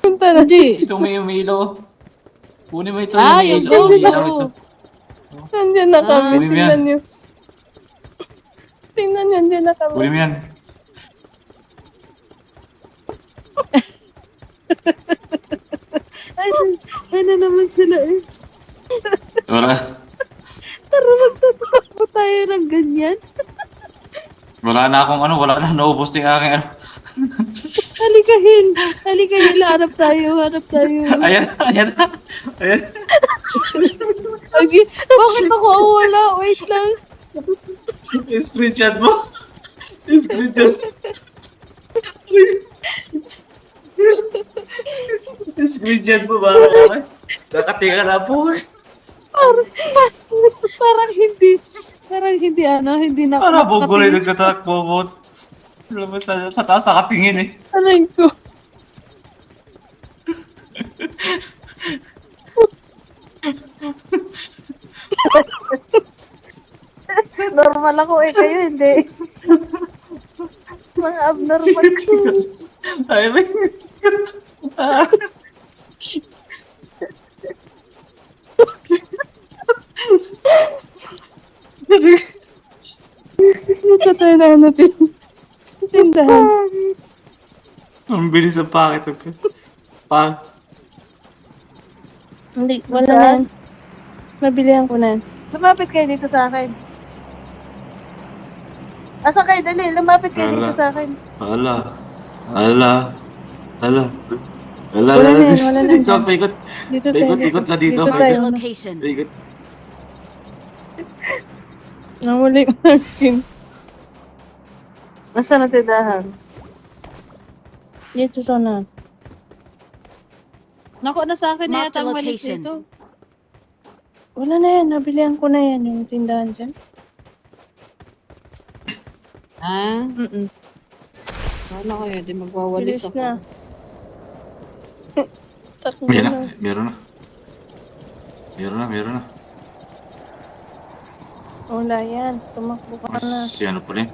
Punta na. Hindi. Ito may umilo. Kunin mo ito Yung ilo. ghost Ilaw ko. ito. Nandiyan na kami. Kunin mo yan. Tingnan nyo. Tingnan nyo, nandiyan na kami. Kunin mo yan. Ano naman sila eh. Wala. Tara, magtatakbo tayo ng ganyan. Wala na akong ano. Wala na. Naubos din aking ano. Halikahin. Halikahin. Hanap tayo. Hanap tayo. Ayan. Ayan. Ayan. Lagi. Bakit ako wala? Wait lang. Screenshot mo. Screenshot. Screenshot mo ba? Nakatinga na po. Parang hindi. Parang hindi ano. Hindi na. Para buguloy nagtatakbo mo. Alam mo, sa taas nakatingin eh. Aray ko. Normal ako eh. Kayo hindi. Mga abnormal ko. Ay, may... Punta tayo na natin. Tindahan. Ang bilis ang pakit. Hindi, wala na yan. Nabilihan ko na yan. Lumapit kayo dito sa akin. Asa kayo? Dali. Lumapit kayo dito sa akin. Wala Wala na yan, wala na yan. Ikaw, paikot. Dito tayo. Paikot ka dito. Dito tayo. Location. Paikot. Namuli ko na skin. Nasa na tindahan? Dito sana. Naku, na sa akin na Mark yata the ang malis location. dito. Wala na yan. Nabilihan ko na yan. Yung tindahan dyan. Ah? Mm-mm. Wala kayo. Di magwawalis Bilis ako. na. Takbo Meron na. na. Meron na. Wala yan. Tumakbo ka na. Si ano pa rin?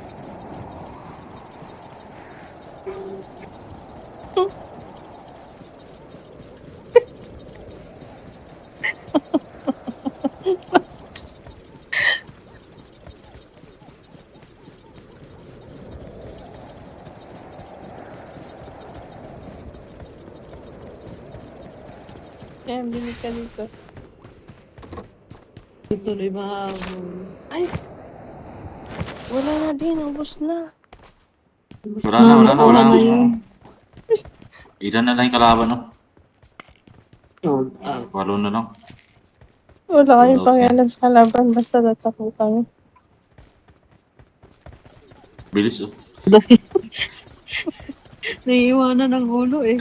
Ayan, binig ka dito. Tuloy mahabol. Ay! Wala na din. Ubus na. Wala na. yun. Ilan na lang yung kalaban, no? Oh, 8 na lang. Wala kayong Okay. pangalan sa laban. Basta tatakbo kami. Bilis, oh. Naiiwanan ng ulo eh.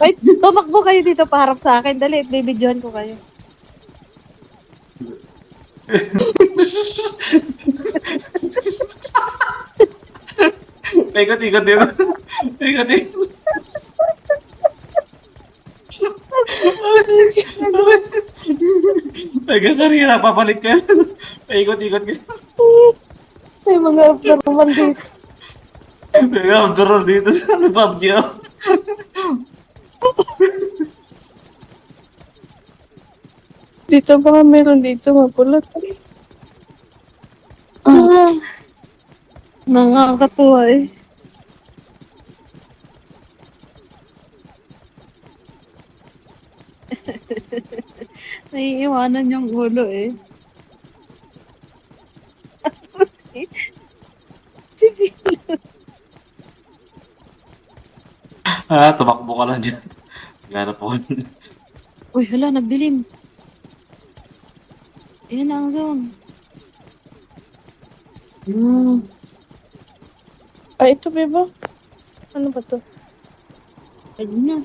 Wait, tumakbo kayo dito paharap sa akin. Dali, bibidyohan ko kayo. Ikot. Nagkakarira, papalik ka. Ikot ka. May mga abnormal dito. Teka, ang duror dito sa PUBG, oh. Dito baka meron dito mapulot. Nakakatuwa eh. Naiiwanan yung ulo eh. Sige. Tumakbo ka lang dyan. Ganap ako. Uy, hala, nagdilim. Ayan na ang zone. Ay, ito bebo. Ano ba to? Ayun na.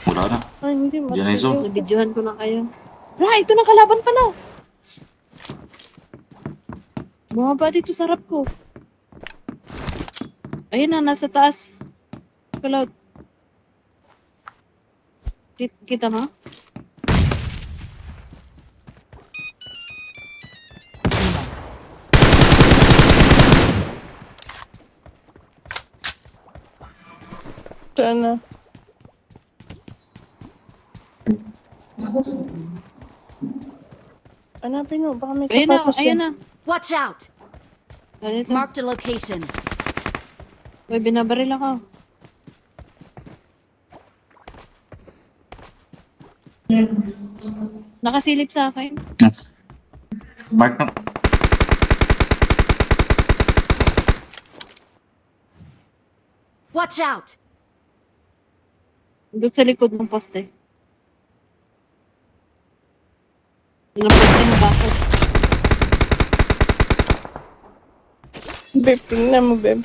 Wala na. Ay, hindi. Diyan na yung zone. Nabidyohan ko na kayo. Ito na kalaban pala. Bumaba dito sa harap ko. Ayun na, nasa taas. Cloud. Kita mo? Saan na? Hanapin mo, baka may Ayun na, sapatos ayun yan. na. Watch out! Ganito. Marked a location. Uy, binabaril ako. Nakasilip sa akin. Yes. Mark na. Watch out! Doon sa likod ng poste. Yung poste na bakit? Beb, tingnan mo, Beb.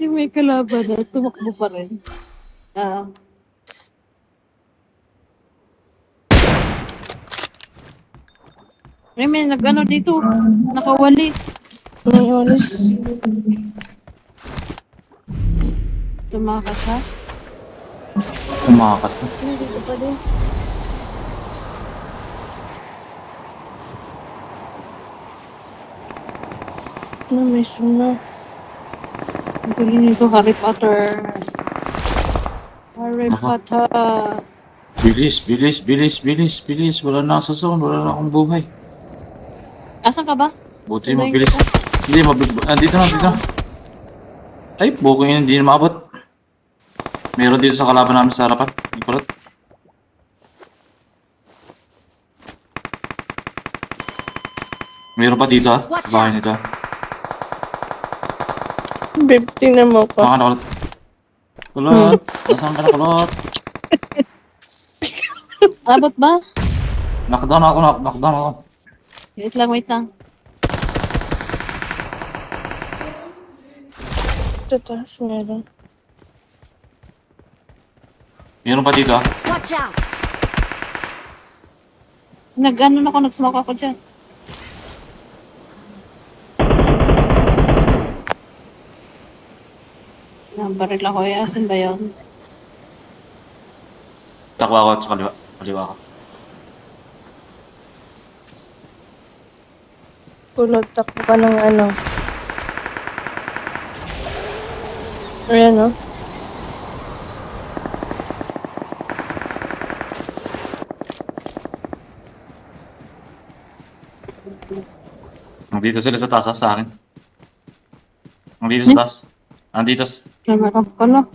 Yung may kalaban na, tumakbo pa rin. Ah. May nag-ano dito, nakawalis. May oras. Tumakas ha? Kumakas na. Dito pa din. Ano, may suna. Ang galing nito, Harry Potter. Harry Aha. Potter. Bilis, bilis, bilis, bilis, bilis. Wala na sa zone, wala na akong buhay. Asan ka ba? Buti Tuloy mabilis. ka. Hindi, dito na, dito na. Ay, buko yun, hindi na maabot. Meron dito sa kalaban namin sa harapan. Hindi pala. Meron pa dito ha, Watch sa bahay out. nito. Beb, tingnan mo ko. Baka na ulit. Kulot! Nasaan ka na kulot? Abot ba? Knockdown ako, knockdown ako. Wait lang, wait lang. Sa taas meron. Meron pa dito ha. Watch out! Nag-ano na ako, nag-smoke ako dyan. Nabaril ako, eh. Asan ba yun? Takwa ako sa kaliwa. Kaliwa ako. Kulot, takbo ka ng ano. Ayan, no? Nandito sila sa taas ha, sa akin. Nandito sa taas. Nandito. Camera pala.